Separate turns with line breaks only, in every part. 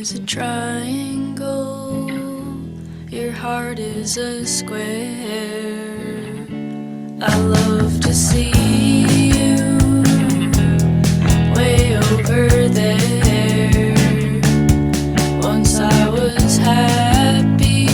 is a triangle, your heart is a square. I love to see you way over there. Once I was happy,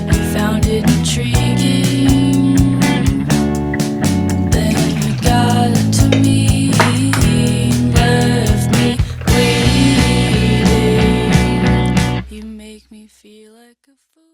you found it intriguing. Then you got to me, left me waiting. You make me feel like a fool.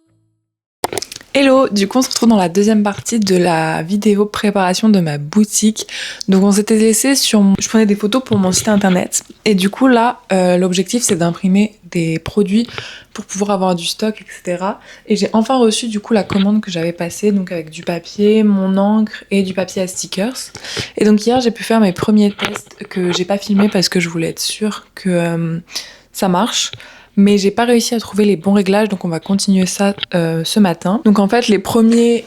Hello, du coup on se retrouve dans la deuxième partie de la vidéo préparation de ma boutique. Donc on s'était laissé je prenais des photos pour mon site internet et du coup là l'objectif c'est d'imprimer des produits pour pouvoir avoir du stock, etc. Et j'ai enfin reçu du coup la commande que j'avais passée, donc avec du papier, mon encre et du papier à stickers. Et donc hier j'ai pu faire mes premiers tests que j'ai pas filmé parce que je voulais être sûre que ça marche. Mais j'ai pas réussi à trouver les bons réglages, donc on va continuer ça ce matin. Donc en fait les premières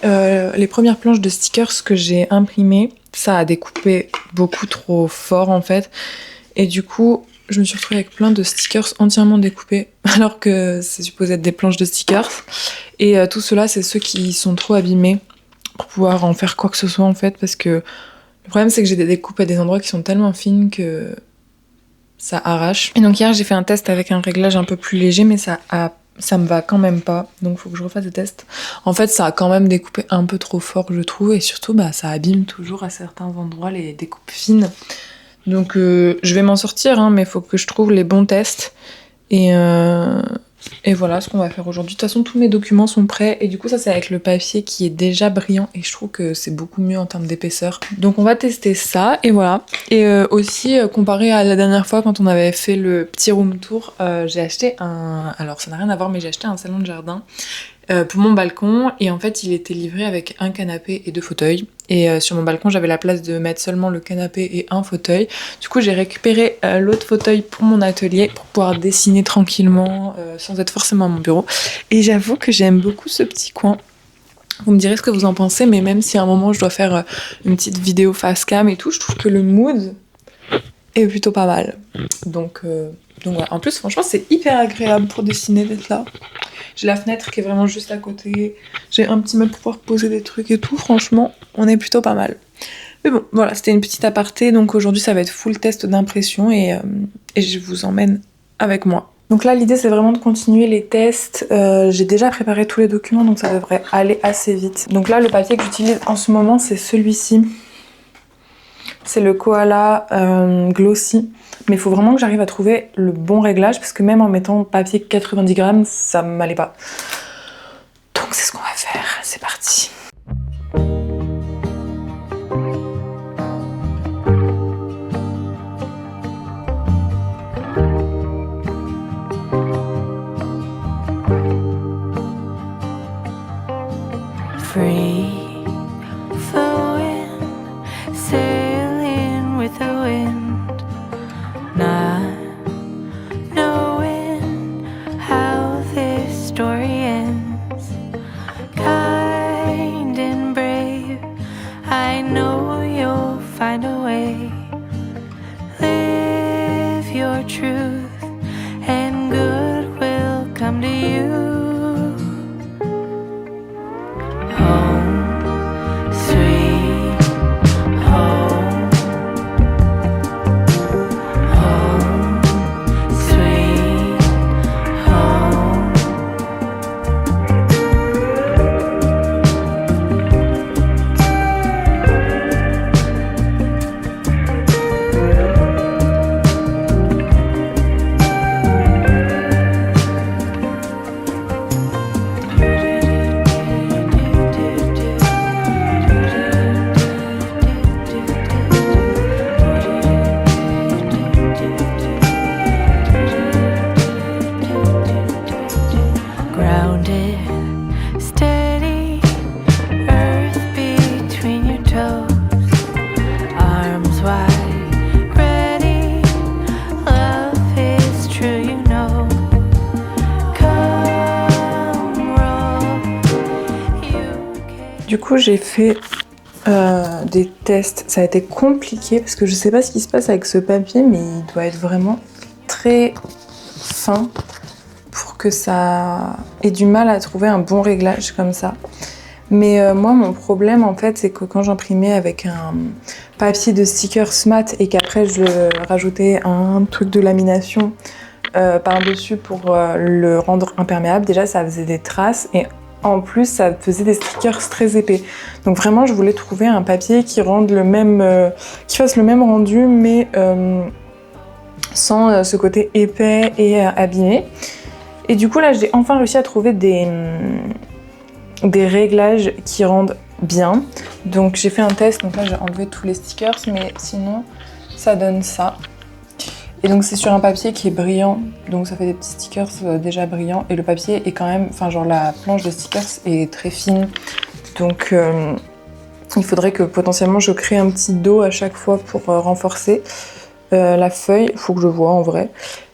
planches de stickers que j'ai imprimées, ça a découpé beaucoup trop fort en fait. Et du coup je me suis retrouvée avec plein de stickers entièrement découpés, alors que c'est supposé être des planches de stickers. Et tout cela c'est ceux qui sont trop abîmés pour pouvoir en faire quoi que ce soit en fait, parce que le problème c'est que j'ai des découpes à des endroits qui sont tellement fines que ça arrache. Et donc hier j'ai fait un test avec un réglage un peu plus léger, mais ça me va quand même pas, donc faut que je refasse des tests. En fait ça a quand même découpé un peu trop fort je trouve, et surtout ça abîme toujours à certains endroits les découpes fines. Donc je vais m'en sortir hein, mais faut que je trouve les bons tests. Et voilà ce qu'on va faire aujourd'hui. De toute façon tous mes documents sont prêts, et du coup ça c'est avec le papier qui est déjà brillant, et je trouve que c'est beaucoup mieux en termes d'épaisseur. Donc on va tester ça, et voilà. Et aussi comparé à la dernière fois quand on avait fait le petit room tour, j'ai acheté alors ça n'a rien à voir, mais j'ai acheté un salon de jardin pour mon balcon, et en fait il était livré avec un canapé et 2 fauteuils, et sur mon balcon j'avais la place de mettre seulement le canapé et un fauteuil. Du coup j'ai récupéré l'autre fauteuil pour mon atelier pour pouvoir dessiner tranquillement sans être forcément à mon bureau, et j'avoue que j'aime beaucoup ce petit coin. Vous me direz ce que vous en pensez, mais même si à un moment je dois faire une petite vidéo face cam et tout, je trouve que le mood est plutôt pas mal. Donc voilà. En plus franchement c'est hyper agréable pour dessiner d'être là. J'ai la fenêtre qui est vraiment juste à côté. J'ai un petit meuble pour pouvoir poser des trucs et tout. Franchement, on est plutôt pas mal. Mais bon, voilà, c'était une petite aparté. Donc aujourd'hui, ça va être full test d'impression, et je vous emmène avec moi. Donc là, l'idée, c'est vraiment de continuer les tests. J'ai déjà préparé tous les documents, donc ça devrait aller assez vite. Donc là, le papier que j'utilise en ce moment, c'est celui-ci. C'est le Koala Glossy. Mais il faut vraiment que j'arrive à trouver le bon réglage, parce que même en mettant papier 90 grammes, ça m'allait pas. Donc c'est ce qu'on va faire, c'est parti.
Free flowing, sailing with the wind, not knowing how this story ends. Kind and brave, I know you'll find a way. Live your truth and good will come to you.
Du coup j'ai fait des tests, ça a été compliqué parce que je sais pas ce qui se passe avec ce papier, mais il doit être vraiment très fin pour que ça ait du mal à trouver un bon réglage comme ça. Mais moi, mon problème, en fait, c'est que quand j'imprimais avec un papier de stickers mat et qu'après je rajoutais un truc de lamination par-dessus pour le rendre imperméable, déjà ça faisait des traces et en plus ça faisait des stickers très épais. Donc vraiment, je voulais trouver un papier qui rende le même, qui fasse le même rendu, mais sans ce côté épais et abîmé. Et du coup là, j'ai enfin réussi à trouver des réglages qui rendent bien. Donc j'ai fait un test, donc là j'ai enlevé tous les stickers, mais sinon ça donne ça. Et donc c'est sur un papier qui est brillant, donc ça fait des petits stickers déjà brillants. Et le papier est quand même, enfin genre la planche de stickers est très fine. Donc il faudrait que potentiellement je crée un petit dos à chaque fois pour renforcer la feuille. Il faut que je vois en vrai.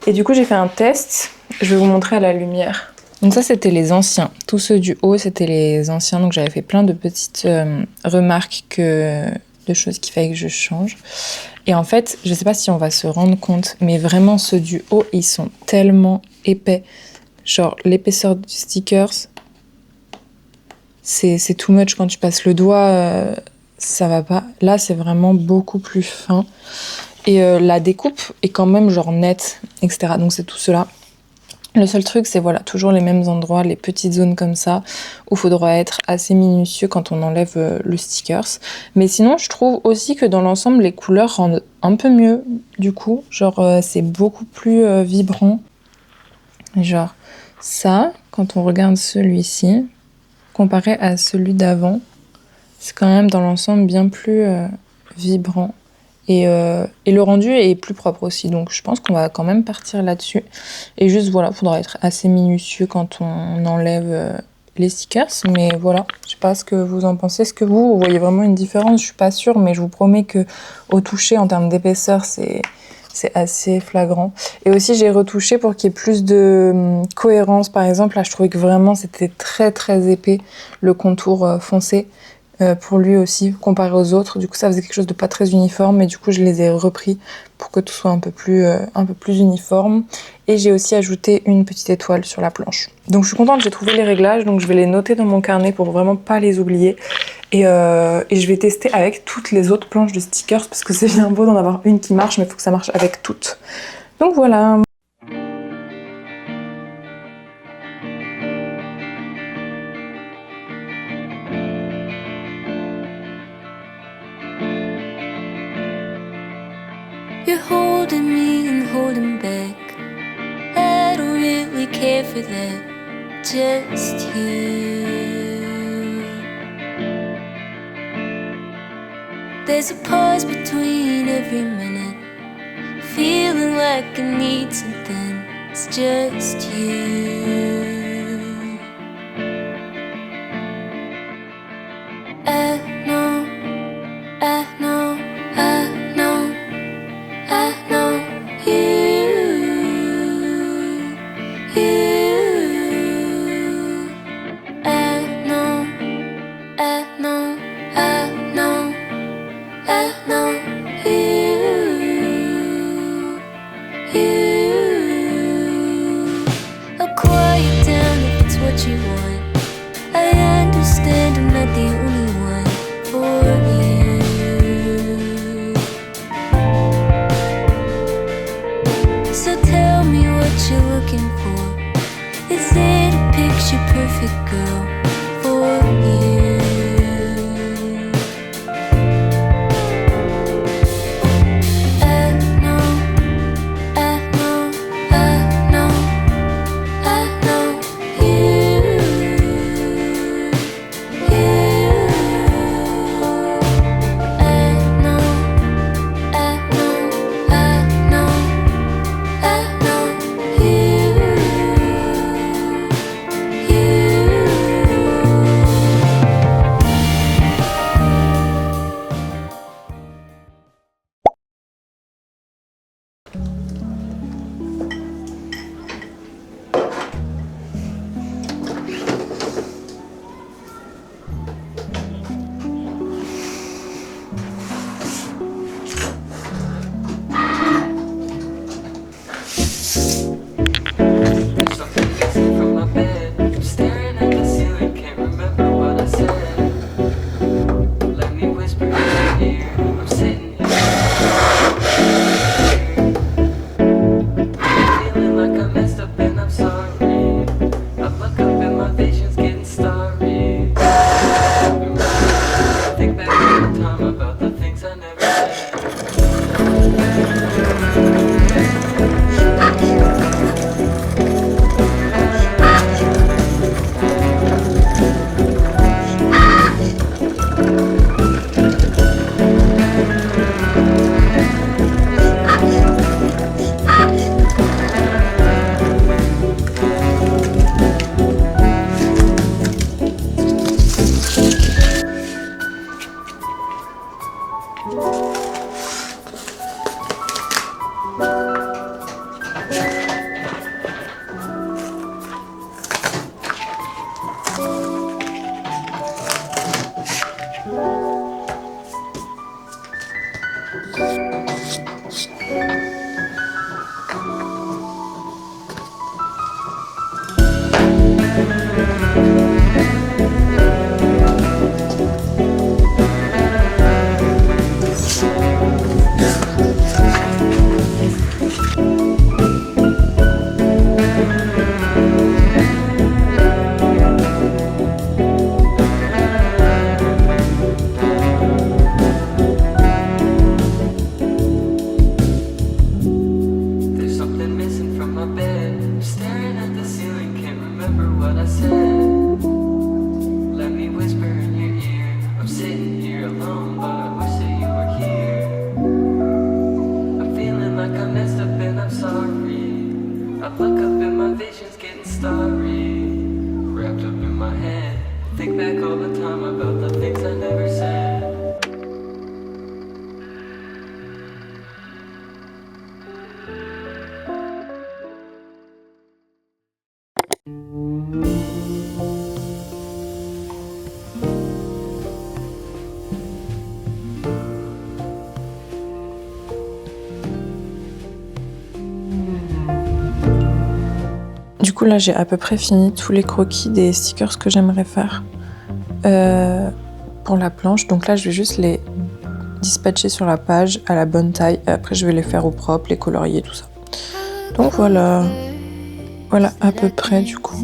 Et du coup j'ai fait un test, je vais vous montrer à la lumière. Donc ça c'était les anciens, tous ceux du haut c'était les anciens, donc j'avais fait plein de petites remarques de choses qu'il fallait que je change. Et en fait, je sais pas si on va se rendre compte, mais vraiment ceux du haut ils sont tellement épais. Genre l'épaisseur du stickers, c'est too much quand tu passes le doigt, ça va pas. Là c'est vraiment beaucoup plus fin. Et la découpe est quand même genre nette, etc. Donc c'est tout cela. Le seul truc, c'est voilà, toujours les mêmes endroits, les petites zones comme ça, où il faudra être assez minutieux quand on enlève le stickers. Mais sinon, je trouve aussi que dans l'ensemble, les couleurs rendent un peu mieux, du coup. Genre, c'est beaucoup plus vibrant. Genre, ça, quand on regarde celui-ci, comparé à celui d'avant, c'est quand même dans l'ensemble bien plus vibrant. Et le rendu est plus propre aussi, donc je pense qu'on va quand même partir là-dessus. Et juste voilà, il faudra être assez minutieux quand on enlève les stickers. Mais voilà, je sais pas ce que vous en pensez. Est-ce que vous voyez vraiment une différence? Je suis pas sûre, mais je vous promets que au toucher, en termes d'épaisseur, c'est assez flagrant. Et aussi, j'ai retouché pour qu'il y ait plus de cohérence. Par exemple, là, je trouvais que vraiment c'était très très épais, le contour foncé. Pour lui aussi, comparé aux autres. Du coup, ça faisait quelque chose de pas très uniforme, et du coup, je les ai repris pour que tout soit un peu plus uniforme. Et j'ai aussi ajouté une petite étoile sur la planche. Donc, je suis contente, j'ai trouvé les réglages, donc je vais les noter dans mon carnet pour vraiment pas les oublier. Et je vais tester avec toutes les autres planches de stickers, parce que c'est bien beau d'en avoir une qui marche, mais il faut que ça marche avec toutes. Donc voilà.
You're holding me and holding back. I don't really care for that. Just you. There's a pause between every minute. Feeling like I need something. It's just you. I know, I know, I know, I know you, you. I know, I know, I know, I know you, you. A quiet day all the time about the things I never said.
Du coup là j'ai à peu près fini tous les croquis des stickers que j'aimerais faire pour la planche. Donc là je vais juste les dispatcher sur la page à la bonne taille. Et après je vais les faire au propre, les colorier, tout ça. Donc voilà à peu près du coup.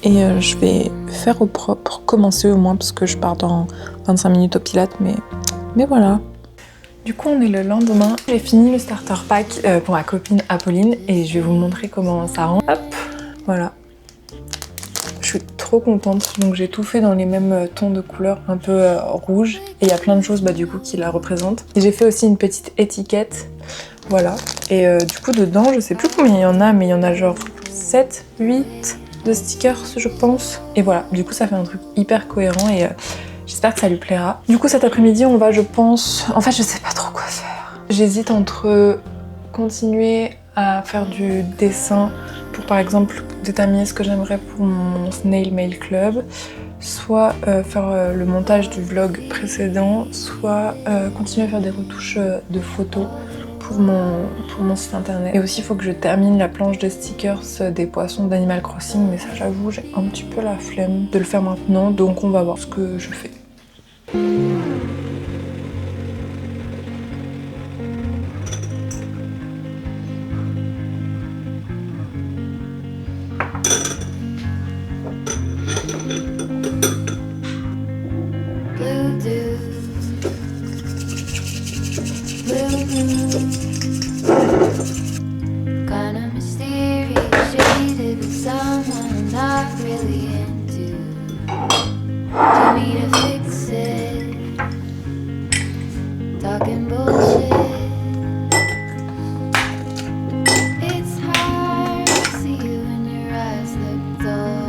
Et je vais faire au propre, commencer au moins parce que je pars dans 25 minutes au Pilates, mais voilà. Du coup on est le lendemain, j'ai fini le starter pack pour ma copine Apolline et je vais vous montrer comment ça rend. Hop, voilà. Je suis trop contente, donc j'ai tout fait dans les mêmes tons de couleur un peu rouge et il y a plein de choses du coup qui la représentent. Et j'ai fait aussi une petite étiquette, voilà. Et du coup dedans, je sais plus combien il y en a, mais il y en a genre 7, 8 de stickers je pense. Et voilà, du coup ça fait un truc hyper cohérent et j'espère que ça lui plaira. Du coup cet après-midi on va je pense... En fait je sais pas trop quoi faire. J'hésite entre continuer à faire du dessin pour par exemple déterminer ce que j'aimerais pour mon Snail Mail Club, soit faire le montage du vlog précédent, soit continuer à faire des retouches de photos pour mon site internet. Et aussi il faut que je termine la planche de stickers des poissons d'Animal Crossing, mais ça j'avoue j'ai un petit peu la flemme de le faire maintenant, donc on va voir ce que je fais.
Kinda mysterious, shaded with someone I'm not really into. Do me to fix it, talking bullshit. It's hard to see you when your eyes look dull.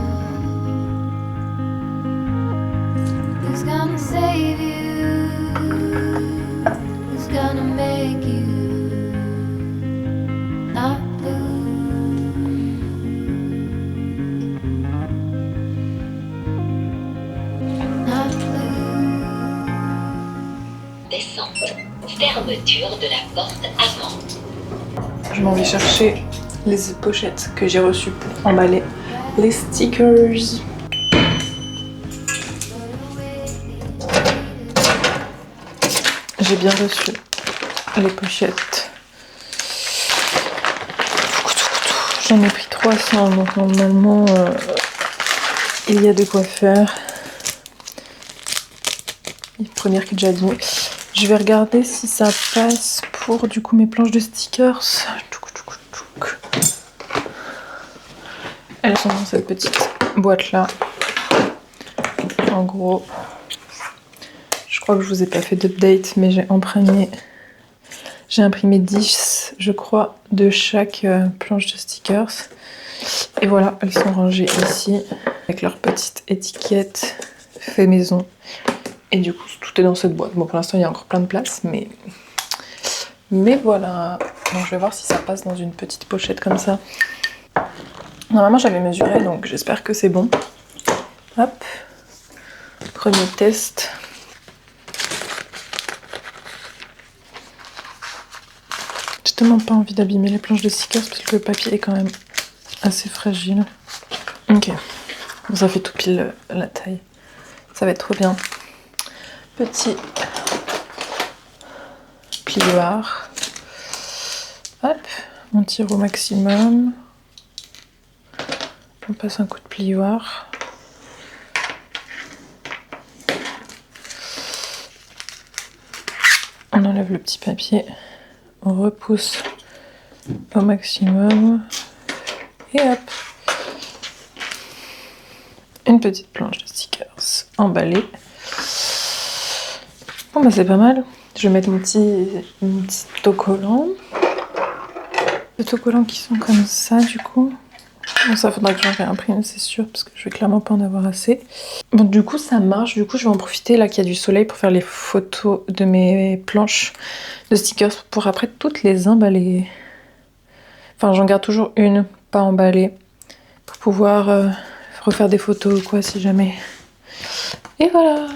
Who's gonna save you? Who's gonna make you not blue? Not blue.
Descente. Fermeture de la porte avant.
Je m'en vais chercher les pochettes que j'ai reçues pour emballer les stickers. J'ai bien reçu les pochettes. J'en ai pris 300, donc normalement il y a de quoi faire. Première qui est déjà dit. Je vais regarder si ça passe pour du coup mes planches de stickers. Elles sont dans cette petite boîte là. En gros, je crois que je vous ai pas fait d'update, mais j'ai imprimé 10, je crois, de chaque planche de stickers. Et voilà, elles sont rangées ici avec leur petite étiquette fait maison. Et du coup, tout est dans cette boîte. Bon, pour l'instant, il y a encore plein de place, mais voilà. Donc, je vais voir si ça passe dans une petite pochette comme ça. Normalement, j'avais mesuré, donc j'espère que c'est bon. Hop. Premier test. J'ai tellement pas envie d'abîmer les planches de stickers parce que le papier est quand même assez fragile. Ok. Bon, ça fait tout pile la taille. Ça va être trop bien. Petit plioir. Hop, on tire au maximum. On passe un coup de plioir. On enlève le petit papier. On repousse au maximum. Et hop. Une petite planche de stickers emballée. Bon bah c'est pas mal. Je vais mettre mon petit autocollant. Les autocollants qui sont comme ça du coup. Bon, ça faudra que j'en réimprime, c'est sûr, parce que je vais clairement pas en avoir assez. Bon, du coup, ça marche. Du coup, je vais en profiter là qu'il y a du soleil pour faire les photos de mes planches de stickers pour après toutes les emballer. Enfin, j'en garde toujours une, pas emballée, pour pouvoir refaire des photos ou quoi, si jamais. Et voilà.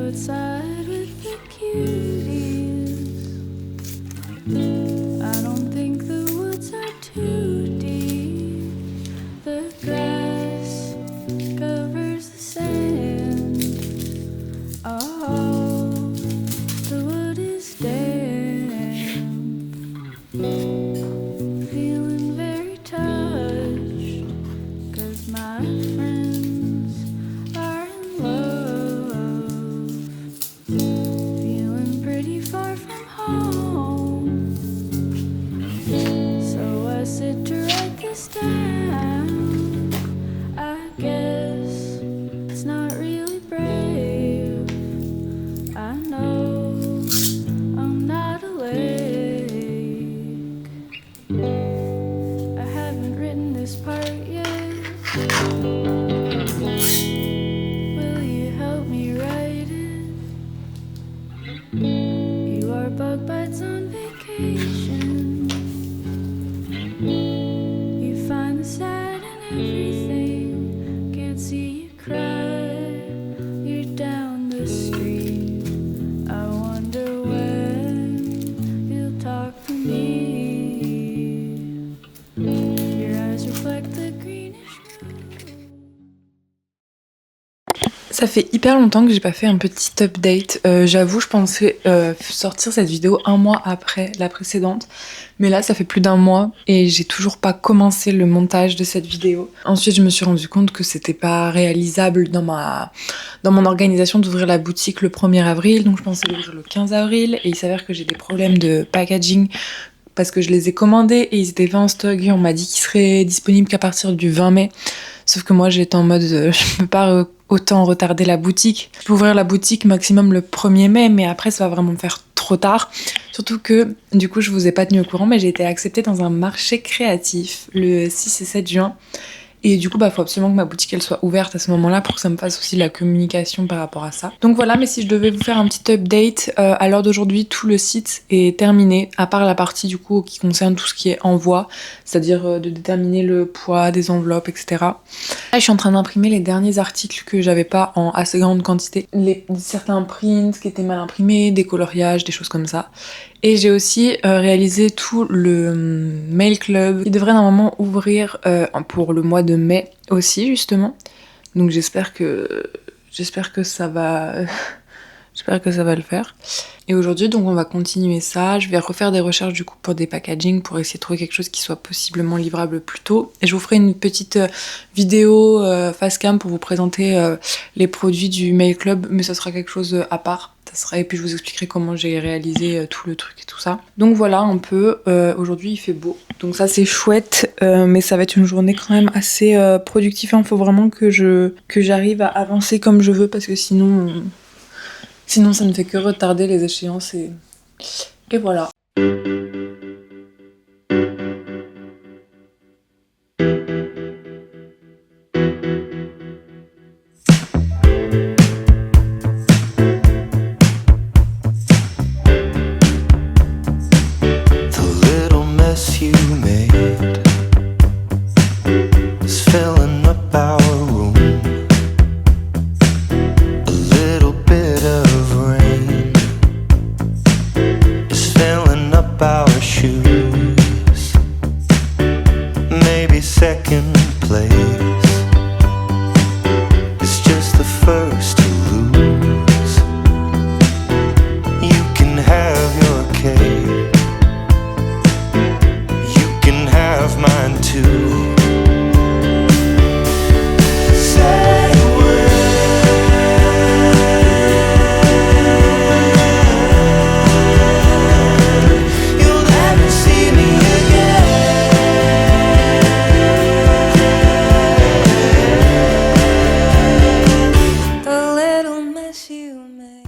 Outside with the cuties, I don't think the woods are too deep. The grass covers the sand. Oh, the wood is damp. Feeling very touched, 'cause my friends are in love. Feeling pretty far from home, so I sit to write this down. I guess it's not really brave. I know I'm not awake. I haven't written this part yet. Will you help me write it? You are bug bites on vacation. You find the sad in everything. Can't see you cry. You're down the street. I wonder when you'll talk to me. Your eyes reflect the greenish moon.
Ça fait hyper longtemps que j'ai pas fait un petit update. J'avoue, je pensais sortir cette vidéo un mois après la précédente. Mais là, ça fait plus d'un mois et j'ai toujours pas commencé le montage de cette vidéo. Ensuite, je me suis rendu compte que c'était pas réalisable dans mon organisation d'ouvrir la boutique le 1er avril. Donc je pensais l'ouvrir le 15 avril et il s'avère que j'ai des problèmes de packaging parce que je les ai commandés et ils étaient pas en stock et on m'a dit qu'ils seraient disponibles qu'à partir du 20 mai. Sauf que moi j'étais en mode je peux pas autant retarder la boutique. Je peux ouvrir la boutique maximum le 1er mai, mais après ça va vraiment me faire trop tard. Surtout que du coup je vous ai pas tenu au courant, mais j'ai été acceptée dans un marché créatif le 6 et 7 juin. Et du coup, faut absolument que ma boutique elle soit ouverte à ce moment-là pour que ça me fasse aussi la communication par rapport à ça. Donc voilà, mais si je devais vous faire un petit update, à l'heure d'aujourd'hui, tout le site est terminé, à part la partie du coup qui concerne tout ce qui est envoi, c'est-à-dire de déterminer le poids des enveloppes, etc. Là, je suis en train d'imprimer les derniers articles que j'avais pas en assez grande quantité. Certains prints qui étaient mal imprimés, des coloriages, des choses comme ça. Et j'ai aussi réalisé tout le mail club qui devrait normalement ouvrir pour le mois de mai aussi justement. Donc j'espère que ça va j'espère que ça va le faire. Et aujourd'hui donc on va continuer ça. Je vais refaire des recherches du coup pour des packaging pour essayer de trouver quelque chose qui soit possiblement livrable plus tôt. Et je vous ferai une petite vidéo face cam pour vous présenter les produits du mail club, mais ça sera quelque chose à part. Et puis je vous expliquerai comment j'ai réalisé tout le truc et tout ça. Donc voilà un peu, aujourd'hui il fait beau. Donc ça c'est chouette, mais ça va être une journée quand même assez productive. Il faut vraiment que j'arrive à avancer comme je veux parce que sinon ça ne fait que retarder les échéances et voilà.
Second place is just the first to lose. You can have your cake, you can have mine too. Say you'll never see me again.
The little mess you made.